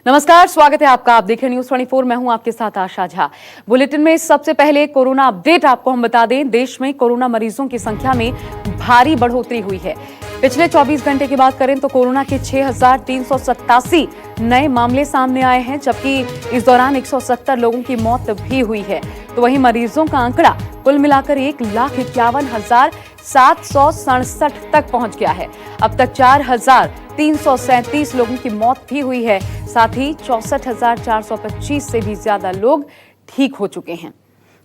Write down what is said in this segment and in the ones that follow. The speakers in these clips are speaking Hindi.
नमस्कार, स्वागत है आपका। आप देख रहे न्यूज 24। मैं हूं आपके साथ आशा झा। बुलेटिन में सबसे पहले कोरोना अपडेट आपको हम बता दें। देश में कोरोना मरीजों की संख्या में भारी बढ़ोतरी हुई है। पिछले 24 घंटे की बात करें तो कोरोना के 6,387 नए मामले सामने आए हैं, जबकि इस दौरान 170 लोगों की मौत भी हुई है। तो वहीं मरीजों का आंकड़ा कुल मिलाकर 1,51,767 तक पहुंच गया है। अब तक 4,337 लोगों की मौत भी हुई है। साथ ही 64,425 से भी ज्यादा लोग ठीक हो चुके हैं।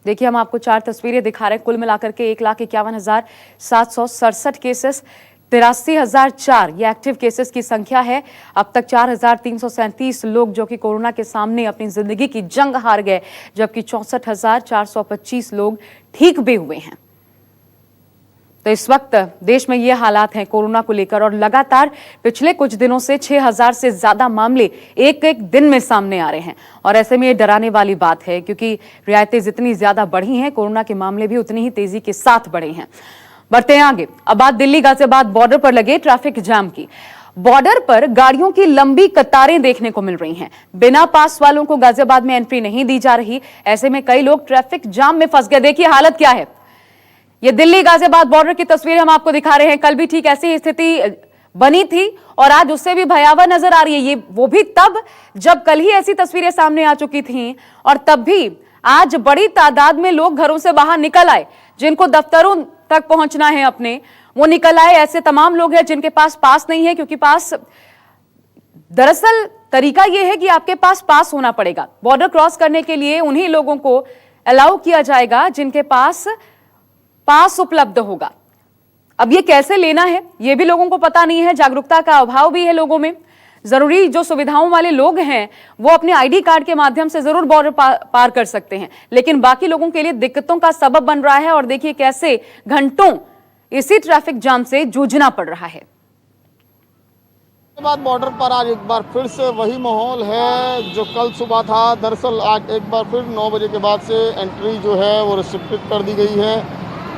देखिए, हम आपको 4 तस्वीरें दिखा रहे हैं। कुल मिलाकर के 1,51,767 केसेस, 83,004 ये एक्टिव केसेस की संख्या है। अब तक 4,337 लोग जो कि कोरोना के सामने अपनी जिंदगी की जंग हार गए, जबकि 64,425 लोग ठीक भी हुए हैं। तो इस वक्त देश में ये हालात हैं कोरोना को लेकर, और लगातार पिछले कुछ दिनों से 6,000 से ज्यादा मामले एक एक दिन में सामने आ रहे हैं। और ऐसे में ये डराने वाली बात है, क्योंकि रियायतें जितनी ज्यादा बढ़ी हैं, कोरोना के मामले भी उतनी ही तेजी के साथ बढ़े हैं। बढ़ते हैं आगे। अब बात दिल्ली गाजियाबाद बॉर्डर पर लगे ट्रैफिक जाम की। बॉर्डर पर गाड़ियों की लंबी कतारें देखने को मिल रही हैं। बिना पास वालों को गाजियाबाद में एंट्री नहीं दी जा रही। ऐसे में कई लोग ट्रैफिक जाम में फंस गए। देखिए हालत क्या है। ये दिल्ली गाजियाबाद बॉर्डर की तस्वीरें हम आपको दिखा रहे हैं। कल भी ठीक ऐसी ही स्थिति बनी थी और आज उससे भी भयावह नजर आ रही है। ये वो भी तब जब कल ही ऐसी तस्वीरें सामने आ चुकी थीं, और तब भी आज बड़ी तादाद में लोग घरों से बाहर निकल आए। जिनको दफ्तरों तक पहुंचना है अपने, वो निकल आए। ऐसे तमाम लोग हैं जिनके पास नहीं है, क्योंकि दरअसल तरीका यह है कि आपके पास होना पड़ेगा। बॉर्डर क्रॉस करने के लिए उन्हीं लोगों को अलाउ किया जाएगा जिनके पास उपलब्ध होगा। अब ये कैसे लेना है, ये भी लोगों को पता नहीं है। जागरूकता का अभाव भी है लोगों में। जरूरी जो सुविधाओं वाले लोग हैं वो अपने आईडी कार्ड के माध्यम से जरूर बॉर्डर पार कर सकते हैं, लेकिन बाकी लोगों के लिए दिक्कतों का सबब बन रहा है। और देखिए कैसे घंटों इसी ट्रैफिक जाम से जूझना पड़ रहा है। बाद बॉर्डर पर आज एक बार फिर से वही माहौल है जो कल सुबह था। दरअसल आज एक बार फिर 9 बजे के बाद से एंट्री जो है वो रिस्ट्रिक्टेड कर दी गई है।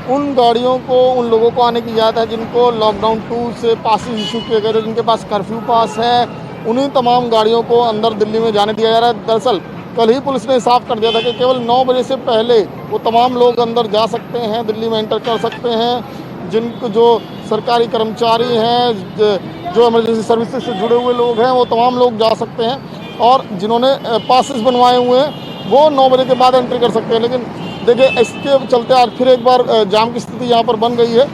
उन गाड़ियों को, उन लोगों को आने की इजाज़त है जिनको लॉकडाउन 2 से पासेस इशू किए गए थे, जिनके पास कर्फ्यू पास है। उन्हीं तमाम गाड़ियों को अंदर दिल्ली में जाने दिया जा रहा है। दरअसल कल ही पुलिस ने साफ कर दिया था कि केवल 9 बजे से पहले वो तमाम लोग अंदर जा सकते हैं, दिल्ली में एंटर कर सकते हैं। जिनको जो सरकारी कर्मचारी हैं, जो इमरजेंसी सर्विसेज से जुड़े हुए लोग हैं, वो तमाम लोग जा सकते हैं। और जिन्होंने पासेस बनवाए हुए हैं वो 9 बजे के बाद एंट्री कर सकते हैं। लेकिन देखिए, इसके चलते आज फिर एक बार जाम की स्थिति यहाँ पर बन गई है।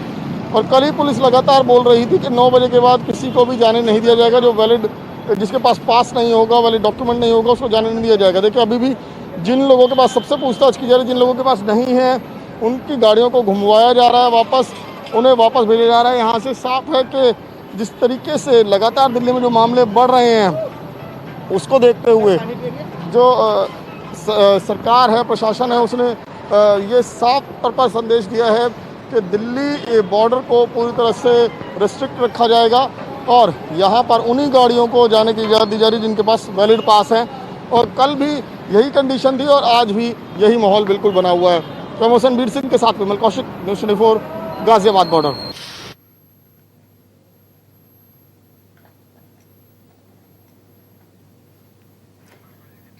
और कल ही पुलिस लगातार बोल रही थी कि 9 बजे के बाद किसी को भी जाने नहीं दिया जाएगा। जो वैलिड, जिसके पास नहीं होगा, वैलिड डॉक्यूमेंट नहीं होगा, उसको जाने नहीं दिया जाएगा। देखिए, अभी भी जिन लोगों के पास, सबसे पूछताछ की जा रही है, जिन लोगों के पास नहीं है उनकी गाड़ियों को घुमवाया जा रहा है, उन्हें वापस भेजा जा रहा है। यहाँ से साफ है कि जिस तरीके से लगातार दिल्ली में जो मामले बढ़ रहे हैं, उसको देखते हुए जो सरकार है, प्रशासन है, उसने ये साफ तौर पर संदेश दिया है कि दिल्ली बॉर्डर को पूरी तरह से रिस्ट्रिक्ट रखा जाएगा। और यहाँ पर उन्हीं गाड़ियों को जाने की इजाज़त दी जा रही जिनके पास वैलिड पास है। और कल भी यही कंडीशन थी और आज भी यही माहौल बिल्कुल बना हुआ है। प्रमोशन वीर सिंह के साथ विमल कौशिक, न्यूज़ 24, गाजियाबाद बॉर्डर।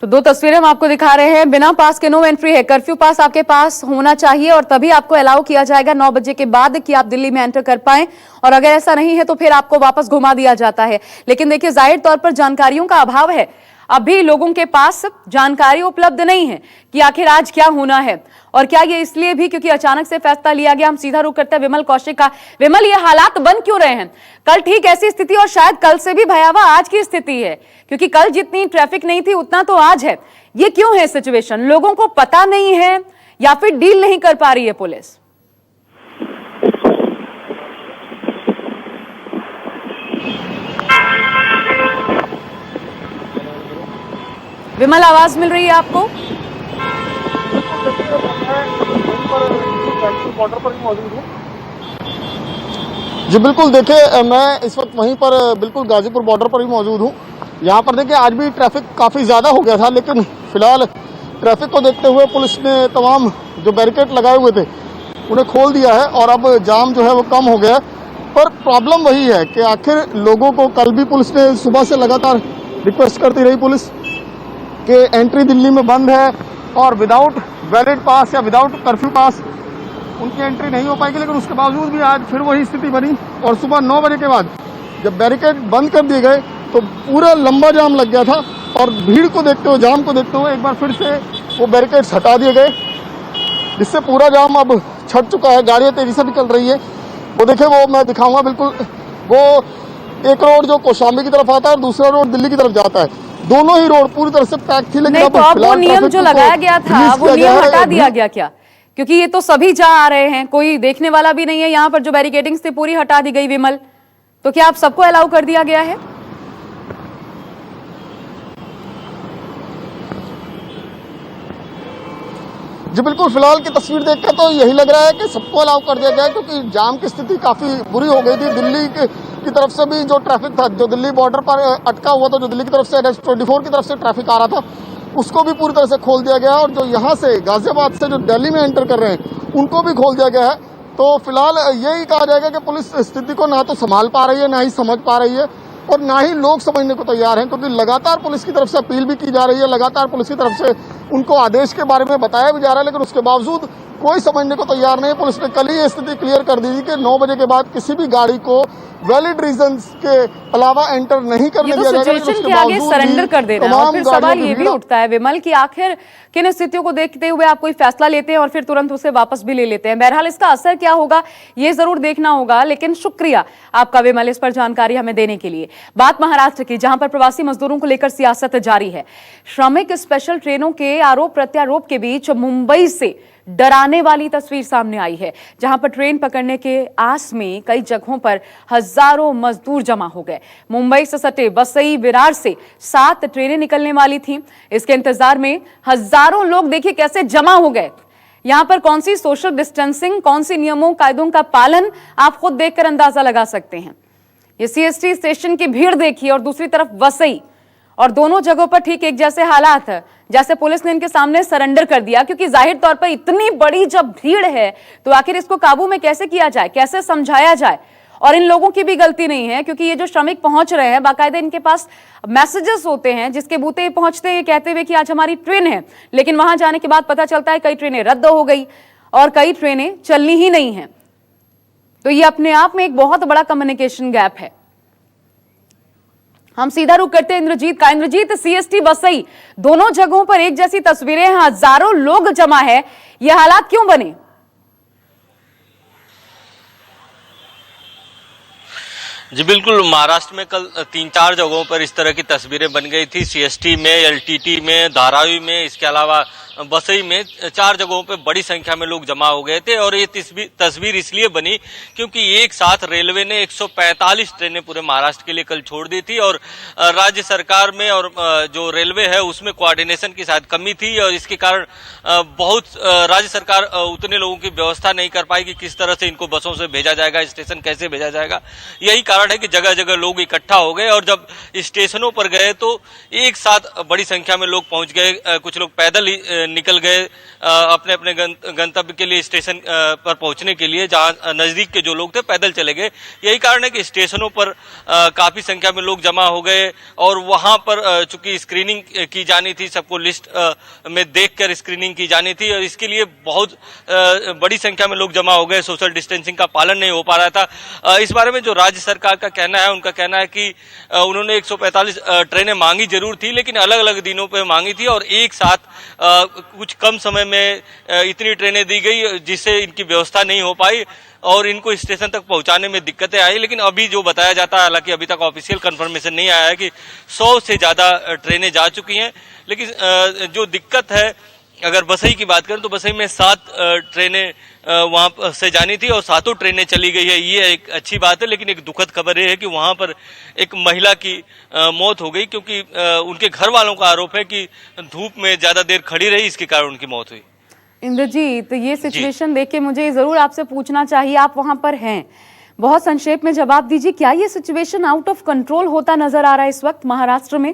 तो 2 तस्वीरें हम आपको दिखा रहे हैं। बिना पास के नो एंट्री है। कर्फ्यू पास आपके पास होना चाहिए और तभी आपको अलाउ किया जाएगा 9 बजे के बाद कि आप दिल्ली में एंटर कर पाएं। और अगर ऐसा नहीं है तो फिर आपको वापस घुमा दिया जाता है। लेकिन देखिए, जाहिर तौर पर जानकारियों का अभाव है। अभी लोगों के पास जानकारी उपलब्ध नहीं है कि आखिर आज क्या होना है। और क्या ये इसलिए भी क्योंकि अचानक से फैसला लिया गया। हम सीधा रुख करते हैं विमल कौशिक का। विमल, ये हालात बन क्यों रहे हैं? कल ठीक ऐसी स्थिति और शायद कल से भी भयावह आज की स्थिति है, क्योंकि कल जितनी ट्रैफिक नहीं थी उतना तो आज है। ये क्यों है सिचुएशन? लोगों को पता नहीं है या फिर डील नहीं कर पा रही है पुलिस? विमल, आवाज मिल रही है आपको? बॉर्डर पर ही मौजूद हूँ जी। बिल्कुल, देखिए मैं इस वक्त वहीं पर बिल्कुल गाजीपुर बॉर्डर पर ही मौजूद हूँ। यहाँ पर देखिए आज भी ट्रैफिक काफ़ी ज़्यादा हो गया था, लेकिन फिलहाल ट्रैफिक को देखते हुए पुलिस ने तमाम जो बैरिकेड लगाए हुए थे उन्हें खोल दिया है और अब जाम जो है वो कम हो गया। पर प्रॉब्लम वही है कि आखिर लोगों को, कल भी पुलिस ने सुबह से लगातार रिक्वेस्ट करती रही पुलिस कि एंट्री दिल्ली में बंद है और विदाउट वैलिड पास या विदाउट कर्फ्यू पास उनकी एंट्री नहीं हो पाएगी। लेकिन उसके बावजूद भी आज फिर वही स्थिति बनी और सुबह 9 बजे के बाद जब बैरिकेड बंद कर दिए गए तो पूरा लंबा जाम लग गया था और भीड़ को देखते हुए, जाम को देखते हुए एक बार फिर से वो बैरिकेड्स हटा दिए गए, जिससे पूरा जाम अब छट चुका है। गाड़ियां तेजी से निकल रही है। वो देखिए, वो मैं दिखाऊंगा बिल्कुल। वो एक रोड जो कौशाम्बी की तरफ आता है और दूसरा रोड दिल्ली की तरफ जाता है, दोनों ही रोड पूरी तरह से पैक थी। लेकिन तो अब वो नियम जो लगाया गया था वो नियम हटा दिया गया क्या? क्योंकि ये तो सभी जा आ रहे हैं, कोई देखने वाला भी नहीं है। यहाँ पर जो बैरिकेडिंग्स थी पूरी हटा दी गई विमल, तो क्या आप सबको अलाउ कर दिया गया है? जी बिल्कुल, फिलहाल की तस्वीर देखकर तो यही लग रहा है कि सबको अलाउ कर दिया गया, क्योंकि जाम की स्थिति काफी बुरी हो गई थी। दिल्ली की तरफ से भी जो ट्रैफिक था, जो दिल्ली बॉर्डर पर अटका हुआ था, जो दिल्ली की तरफ से NH-24 की तरफ से ट्रैफिक आ रहा था, उसको भी पूरी तरह से खोल दिया गया और जो यहाँ से गाजियाबाद से जो दिल्ली में एंटर कर रहे हैं उनको भी खोल दिया गया है। तो फिलहाल यही कहा जाएगा कि पुलिस स्थिति को ना तो संभाल पा रही है, ना ही समझ पा रही है और ना ही लोग समझने को तैयार हैं, क्योंकि लगातार पुलिस की तरफ से अपील भी की जा रही है, लगातार पुलिस की तरफ से उनको आदेश के बारे में बताया भी जा रहा है, लेकिन उसके बावजूद कोई समझने को तैयार नहीं है। पुलिस ने कल ही ये स्थिति क्लियर कर दी थी कि 9 बजे के बाद किसी भी गाड़ी को वैलिड रीजंस के अलावा एंटर नहीं करने दिया जाएगा। सिचुएशन के आगे सरेंडर कर देना है। और फिर सवाल ये भी उठता है विमल कि आखिर किन स्थितियों को देखते हुए आप कोई फैसला लेते हैं और फिर तुरंत उसे वापस भी ले लेते हैं। बहरहाल इसका असर क्या होगा ये जरूर देखना होगा, लेकिन शुक्रिया आपका विमल इस पर जानकारी हमें देने के लिए। बात महाराष्ट्र की, जहां पर प्रवासी मजदूरों को लेकर सियासत जारी है। श्रमिक स्पेशल ट्रेनों के आरोप प्रत्यारोप के बीच मुंबई से डराने वाली तस्वीर सामने आई है, जहां पर ट्रेन पकड़ने के आस में कई जगहों पर हजारों मजदूर जमा हो गए। मुंबई से सटे वसई विरार से 7 ट्रेनें निकलने वाली थीं। इसके इंतजार में हजारों लोग देखिए कैसे जमा हो गए। यहां पर कौन सी सोशल डिस्टेंसिंग, कौन सी नियमों कायदों का पालन, आप खुद देखकर अंदाजा लगा सकते हैं। ये CST स्टेशन की भीड़ देखिए और दूसरी तरफ वसई, और दोनों जगहों पर ठीक एक जैसे हालात है, जैसे पुलिस ने इनके सामने सरेंडर कर दिया। क्योंकि जाहिर तौर पर इतनी बड़ी जब भीड़ है तो आखिर इसको काबू में कैसे किया जाए, कैसे समझाया जाए। और इन लोगों की भी गलती नहीं है, क्योंकि ये जो श्रमिक पहुंच रहे हैं बाकायदा इनके पास मैसेजेस होते हैं जिसके बूते पहुंचते हैं कहते हुए कि आज हमारी ट्रेन है, लेकिन वहां जाने के बाद पता चलता है कई ट्रेनें रद्द हो गई और कई ट्रेनें चलनी ही नहीं है। तो ये अपने आप में एक बहुत बड़ा कम्युनिकेशन गैप है। हम सीधा रुख करते हैं इंद्रजीत का। इंद्रजीत, CST वसई दोनों जगहों पर एक जैसी तस्वीरें, हजारों लोग जमा है, ये हालात क्यों बने? जी बिल्कुल, महाराष्ट्र में कल 3-4 जगहों पर इस तरह की तस्वीरें बन गई थी। CST में, LTT में, धारावी में, इसके अलावा वसई में 4 जगहों पे बड़ी संख्या में लोग जमा हो गए थे। और ये तस्वीर इसलिए बनी क्योंकि एक साथ रेलवे ने 145 ट्रेनें पूरे महाराष्ट्र के लिए कल छोड़ दी थी और राज्य सरकार में और जो रेलवे है उसमें कोऑर्डिनेशन की शायद कमी थी और इसके कारण बहुत राज्य सरकार उतने लोगों की व्यवस्था नहीं कर पाई कि किस तरह से इनको बसों से भेजा जाएगा, स्टेशन कैसे भेजा जाएगा। यही कारण है कि जगह जगह लोग इकट्ठा हो गए और जब स्टेशनों पर गए तो एक साथ बड़ी संख्या में लोग पहुंच गए। कुछ लोग पैदल ही निकल गए अपने अपने गंतव्य के लिए, स्टेशन पर पहुंचने के लिए। जहां नजदीक के जो लोग थे पैदल चले गए। यही कारण है कि स्टेशनों पर काफी संख्या में लोग जमा हो गए और वहां पर चूंकि स्क्रीनिंग की जानी थी, सबको लिस्ट में देखकर स्क्रीनिंग की जानी थी और इसके लिए बहुत बड़ी संख्या में लोग जमा हो गए। सोशल डिस्टेंसिंग का पालन नहीं हो पा रहा था। इस बारे में जो राज्य सरकार का कहना है, उनका कहना है कि उन्होंने 145 ट्रेनें मांगी जरूर थी, लेकिन अलग अलग दिनों पर मांगी थी और एक साथ कुछ कम समय में इतनी ट्रेनें दी गई जिससे इनकी व्यवस्था नहीं हो पाई और इनको स्टेशन तक पहुंचाने में दिक्कतें आई। लेकिन अभी जो बताया जाता है, हालांकि अभी तक ऑफिशियल कंफर्मेशन नहीं आया है कि 100 से ज्यादा ट्रेनें जा चुकी हैं। लेकिन जो दिक्कत है, अगर वसई की बात करें तो वसई में 7 ट्रेनें वहां से जानी थी और 7 ट्रेनें चली गई है। ये एक अच्छी बात है, लेकिन एक दुखद खबर ये है कि वहां पर एक महिला की मौत हो गई क्योंकि उनके घर वालों का आरोप है कि धूप में ज्यादा देर खड़ी रही, इसके कारण उनकी मौत हुई। इंद्रजीत, ये सिचुएशन देख के मुझे जरूर आपसे पूछना चाहिए, आप वहां पर हैं, बहुत संक्षेप में जवाब दीजिए, क्या ये सिचुएशन आउट ऑफ कंट्रोल होता नजर आ रहा है इस वक्त महाराष्ट्र में?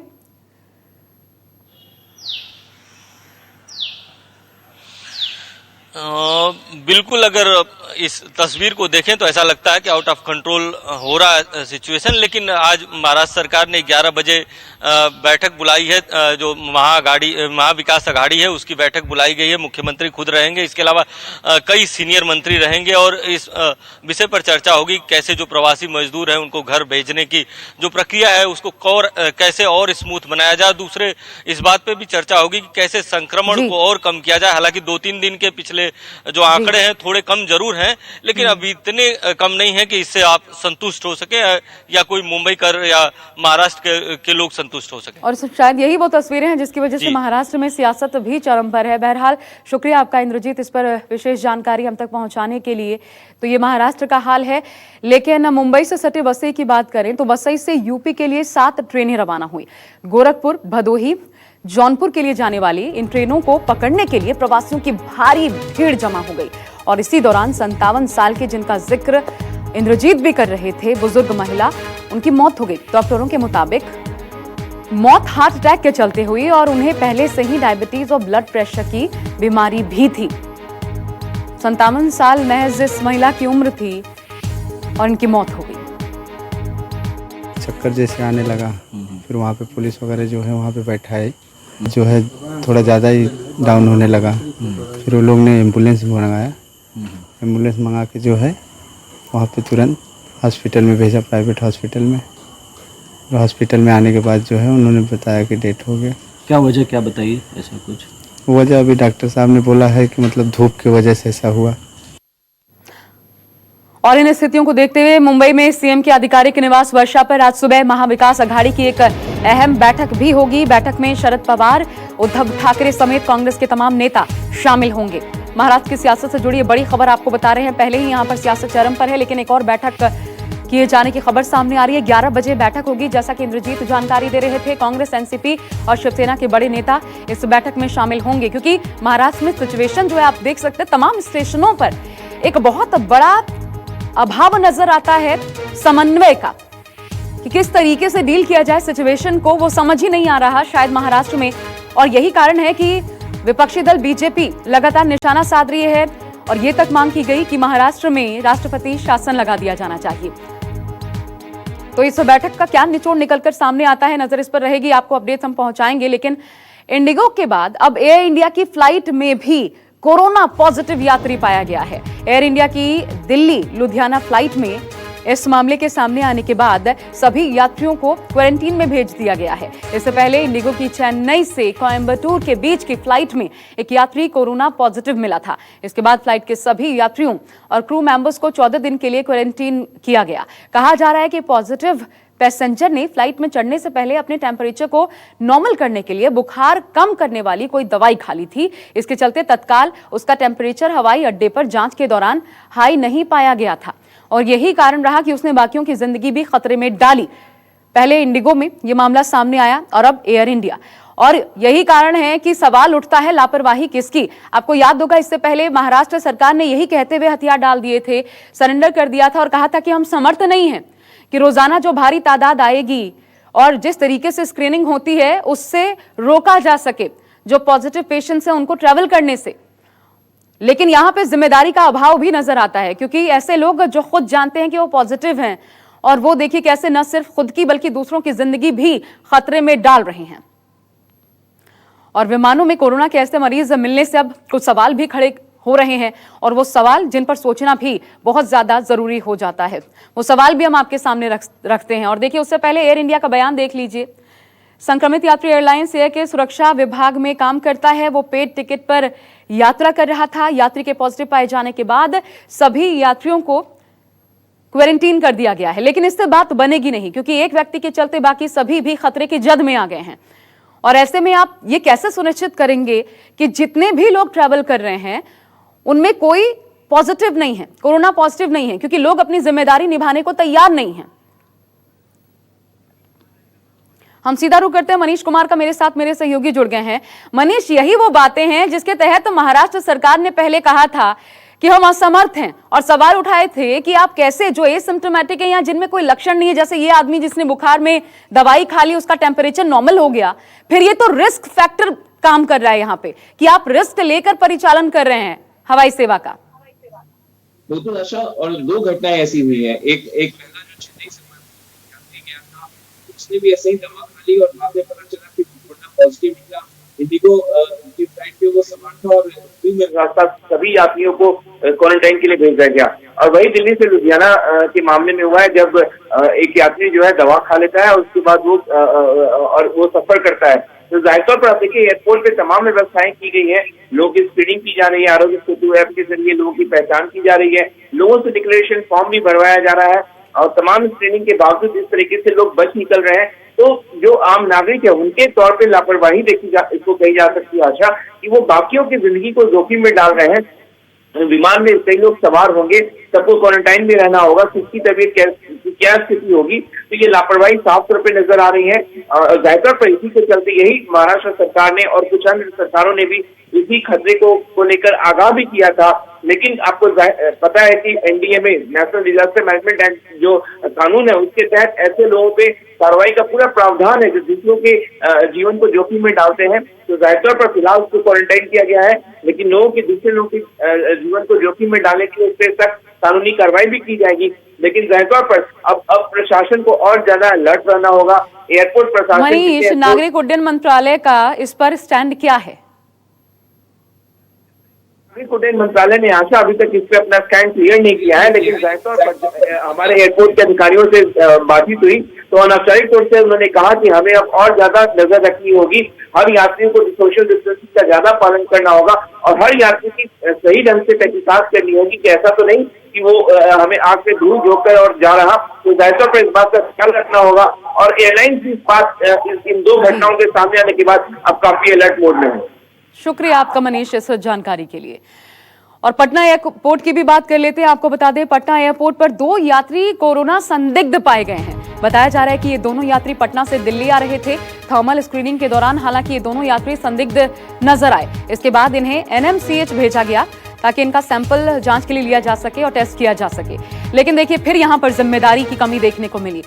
बिल्कुल, अगर इस तस्वीर को देखें तो ऐसा लगता है कि आउट ऑफ कंट्रोल हो रहा है सिचुएशन। लेकिन आज महाराष्ट्र सरकार ने 11 बजे बैठक बुलाई है, जो महाविकास अघाड़ी है उसकी बैठक बुलाई गई है। मुख्यमंत्री खुद रहेंगे, इसके अलावा कई सीनियर मंत्री रहेंगे और इस विषय पर चर्चा होगी कैसे जो प्रवासी मजदूर हैं उनको घर भेजने की जो प्रक्रिया है उसको कैसे और स्मूथ बनाया जाए। दूसरे इस बात पे भी चर्चा होगी कि कैसे संक्रमण को और कम किया जाए। हालांकि 2-3 दिन के पिछले जो आंकड़े हैं थोड़े कम जरूर हैं, लेकिन अभी इतने कम नहीं है कि इससे आप संतुष्ट हो सके या कोई मुंबई कर या महाराष्ट्र के लोग संतुष्ट हो सके। और शायद यही वो तस्वीरें हैं जिसकी वजह से महाराष्ट्र में सियासत भी चरम पर है। बहरहाल शुक्रिया आपका इंद्रजीत इस पर विशेष जानकारी हम तक पहुंचाने के लिए। तो ये महाराष्ट्र का हाल है। लेकिन मुंबई से सटे वसई की बात करें तो वसई से यूपी के लिए 7 ट्रेनें रवाना हुई। गोरखपुर, भदोही, जौनपुर के लिए जाने वाली इन ट्रेनों को पकड़ने के लिए प्रवासियों की भारी भीड़ जमा हो गई और इसी दौरान 57 साल के जिनका जिक्र इंद्रजीत भी कर रहे थे, बुजुर्ग महिला, उनकी मौत हो गई। डॉक्टरों के मुताबिक मौत हार्ट अटैक के चलते हुई और उन्हें पहले से ही डायबिटीज और ब्लड प्रेशर की बीमारी भी थी। 57 साल महज इस महिला की उम्र थी और इनकी मौत हो गई। चक्कर जैसे आने लगा, फिर वहाँ पे पुलिस वगैरह जो है वहाँ पे बैठा है, जो है थोड़ा ज़्यादा ही डाउन होने लगा। फिर वो लोग ने एम्बुलेंस मंगाया, एम्बुलेंस मंगा के जो है वहाँ पे तुरंत हॉस्पिटल में भेजा, प्राइवेट हॉस्पिटल में। हॉस्पिटल में आने के बाद जो है उन्होंने बताया कि डेथ हो गया। क्या वजह क्या बताइए? ऐसा कुछ वजह अभी डॉक्टर साहब ने बोला है कि मतलब धूप की वजह से ऐसा हुआ। और इन स्थितियों को देखते हुए मुंबई में सीएम के आधिकारिक निवास वर्षा पर आज सुबह महाविकास अघाड़ी की एक अहम बैठक भी होगी। बैठक में शरद पवार, उद्धव ठाकरे समेत कांग्रेस के तमाम नेता शामिल होंगे। महाराष्ट्र की सियासत से जुड़ी बड़ी खबर आपको बता रहे हैं। पहले ही यहां पर सियासत चरम पर है, लेकिन एक और बैठक किए जाने की खबर सामने आ रही है। 11 बजे बैठक होगी, जैसा कि इंद्रजीत जानकारी दे रहे थे। कांग्रेस, एनसीपी और शिवसेना के बड़े नेता इस बैठक में शामिल होंगे, क्योंकि महाराष्ट्र में सिचुएशन जो है आप देख सकते हैं, तमाम स्टेशनों पर एक बहुत बड़ा अभाव नजर आता है समन्वय का, कि किस तरीके से डील किया जाए सिचुएशन को, वो समझ ही नहीं आ रहा शायद महाराष्ट्र में। और यही कारण है कि विपक्षी दल बीजेपी लगातार निशाना साध रही है और ये तक मांग की गई कि महाराष्ट्र में राष्ट्रपति शासन लगा दिया जाना चाहिए। तो इस बैठक का क्या निचोड़ निकलकर सामने आता है, नजर इस पर रहेगी, आपको अपडेट्स हम पहुंचाएंगे। लेकिन इंडिगो के बाद अब एयर इंडिया की फ्लाइट में भी कोरोना पॉजिटिव यात्री पाया गया है। एयर इंडिया की दिल्ली लुधियाना फ्लाइट में इस मामले के सामने आने के बाद सभी यात्रियों को क्वारंटीन में भेज दिया गया है। इससे पहले इंडिगो की चेन्नई से कोयम्बटूर के बीच की फ्लाइट में एक यात्री कोरोना पॉजिटिव मिला था। इसके बाद फ्लाइट के सभी यात्रियों और क्रू मेंबर्स को 14 दिन के लिए क्वारंटीन किया गया। कहा जा रहा है कि पॉजिटिव पैसेंजर ने फ्लाइट में चढ़ने से पहले अपने टेम्परेचर को नॉर्मल करने के लिए बुखार कम करने वाली कोई दवाई खा ली थी। इसके चलते तत्काल उसका टेम्परेचर हवाई अड्डे पर जांच के दौरान हाई नहीं पाया गया था और यही कारण रहा कि उसने बाकियों की जिंदगी भी खतरे में डाली। पहले इंडिगो में यह मामला सामने आया और अब एयर इंडिया, और यही कारण है कि सवाल उठता है लापरवाही किसकी। आपको याद होगा, इससे पहले महाराष्ट्र सरकार ने यही कहते हुए हथियार डाल दिए थे, सरेंडर कर दिया था और कहा था कि हम समर्थ नहीं हैं कि रोजाना जो भारी तादाद आएगी और जिस तरीके से स्क्रीनिंग होती है उससे रोका जा सके जो पॉजिटिव पेशेंट्स हैं उनको ट्रैवल करने से। लेकिन यहां पे जिम्मेदारी का अभाव भी नजर आता है, क्योंकि ऐसे लोग जो खुद जानते हैं कि वो पॉजिटिव हैं और वो देखिए कैसे न सिर्फ खुद की बल्कि दूसरों की जिंदगी भी खतरे में डाल रहे हैं। और विमानों में कोरोना के ऐसे मरीज मिलने से अब कुछ सवाल भी खड़े हो रहे हैं और वो सवाल जिन पर सोचना भी बहुत ज्यादा जरूरी हो जाता है, वो सवाल भी हम आपके सामने रखते हैं। और देखिए, उससे पहले एयर इंडिया का बयान देख लीजिए। संक्रमित यात्री एयरलाइंस एयर के सुरक्षा विभाग में काम करता है। वो पेड टिकट पर यात्रा कर रहा था। यात्री के पॉजिटिव पाए जाने के बाद सभी यात्रियों को क्वारंटीन कर दिया गया है। लेकिन इससे बात बनेगी नहीं, क्योंकि एक व्यक्ति के चलते बाकी सभी भी खतरे की जद में आ गए हैं। और ऐसे में आप ये कैसे सुनिश्चित करेंगे कि जितने भी लोग ट्रैवल कर रहे हैं उनमें कोई पॉजिटिव नहीं है, कोरोना पॉजिटिव नहीं है, क्योंकि लोग अपनी जिम्मेदारी निभाने को तैयार नहीं हैं। हम सीधा रुख करते हैं मनीष कुमार का, मेरे साथ मेरे सहयोगी जुड़ गए हैं। मनीष, यही वो बातें हैं जिसके तहत महाराष्ट्र सरकार ने पहले कहा था कि हम असमर्थ हैं और सवाल उठाए थे कि आप कैसे, जो एसिम्प्टोमेटिक है या जिनमें कोई लक्षण नहीं है, जैसे ये आदमी जिसने बुखार में दवाई खा ली उसका टेम्परेचर नॉर्मल हो गया, फिर ये तो रिस्क फैक्टर काम कर रहा है यहाँ पे कि आप रिस्क लेकर परिचालन कर रहे हैं, हवाई सेवा का। बिल्कुल आशा, और दो घटनाएं ऐसी हुई हैं। एक महिला जो चेन्नई से यात्री गया था, उसने भी ऐसे ही दवा खा ली और बाद में पता चला कि कोरोना पॉजिटिव निकला। इंडिगो की फ्लाइट पे वो सवार था और में रास्ता सभी यात्रियों को क्वारंटाइन के लिए भेजा गया। और वही दिल्ली से लुधियाना के मामले में हुआ है, जब एक यात्री जो है दवा खा लेता है और उसके बाद वो सफर करता है। तो जाहिर तौर पर आप देखिए, एयरपोर्ट पे तमाम व्यवस्थाएं की गई है, लोगों की स्क्रीनिंग की जा रही है, आरोग्य सेतु ऐप के जरिए लोगों की पहचान की जा रही है, लोगों से डिक्लेरेशन फॉर्म भी भरवाया जा रहा है, और तमाम स्क्रीनिंग के बावजूद इस तरीके से लोग बच निकल रहे हैं। तो जो आम नागरिक है उनके तौर पे लापरवाही इसको कही जा सकती है आशा, कि वो बाकियों की जिंदगी को जोखिम में डाल रहे हैं। विमान में कई लोग सवार होंगे, सबको क्वारंटाइन में रहना होगा, किसकी तबीयत क्या स्थिति होगी। तो ये लापरवाही साफ तौर पे नजर आ रही है। जाहिर तौर पर इसी के चलते यही महाराष्ट्र सरकार ने और कुछ अन्य सरकारों ने भी इसी खतरे को लेकर आगाह भी किया था। लेकिन आपको पता है कि NDMA, national disaster management act जो कानून है, उसके तहत ऐसे लोगों पे कार्रवाई का पूरा प्रावधान है जो दूसरों के जीवन को जोखिम में डालते हैं। तो जाहिर तौर पर फिलहाल उसको क्वारंटाइन किया गया है, लेकिन दूसरे लोगों के जीवन को जोखिम में डालने के लिए उस पर सख्त कानूनी कार्रवाई भी की जाएगी। लेकिन जाहिर तौर पर अब प्रशासन को और ज्यादा अलर्ट रहना होगा। एयरपोर्ट प्रशासन, मनीष, नागरिक उड्डयन मंत्रालय का इस पर स्टैंड क्या है? नागरिक उड्डयन मंत्रालय ने आशा अभी तक इस पे अपना स्टैंड क्लियर नहीं किया है, लेकिन जाहिर तौर पर हमारे एयरपोर्ट के अधिकारियों से बातचीत हुई तो अनौपचारिक तौर से उन्होंने कहा कि हमें अब और ज्यादा नजर रखनी होगी, हर यात्रियों को सोशल डिस्टेंसिंग का ज्यादा पालन करना होगा और हर यात्री की सही ढंग से तहकीकात करनी होगी कि ऐसा तो नहीं कि वो हमें आग से धूल झोंककर और जा रहा। तो जाहिर तौर पर इस बात का ख्याल रखना होगा और एयरलाइंस भी इस बात इन दो घटनाओं के सामने आने के बाद अब काफी अलर्ट मोड में है। शुक्रिया आपका मनीष इस जानकारी के लिए। और पटना एयरपोर्ट की भी बात कर लेते हैं। आपको बता दें, पटना एयरपोर्ट पर 2 यात्री कोरोना संदिग्ध पाए गए हैं। बताया जा रहा है कि ये दोनों यात्री पटना से दिल्ली आ रहे थे। थर्मल स्क्रीनिंग के दौरान हालांकि ये दोनों यात्री संदिग्ध नजर आए। इसके बाद इन्हें एनएमसीएच भेजा गया ताकि इनका सैंपल जांच के लिए लिया जा सके और टेस्ट किया जा सके। लेकिन देखिए, फिर यहां पर जिम्मेदारी की कमी देखने को मिली।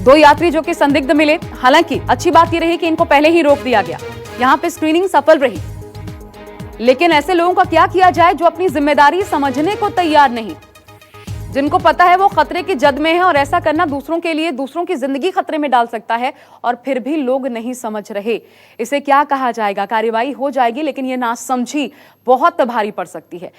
2 यात्री जो कि संदिग्ध मिले, हालांकि अच्छी बात यह रही कि इनको पहले ही रोक दिया गया। यहां पर स्क्रीनिंग सफल रही, लेकिन ऐसे लोगों का क्या किया जाए जो अपनी जिम्मेदारी समझने को तैयार नहीं, जिनको पता है वो खतरे की जद में है और ऐसा करना दूसरों के लिए दूसरों की जिंदगी खतरे में डाल सकता है, और फिर भी लोग नहीं समझ रहे। इसे क्या कहा जाएगा? कार्रवाई हो जाएगी, लेकिन ये नासमझी बहुत भारी पड़ सकती है।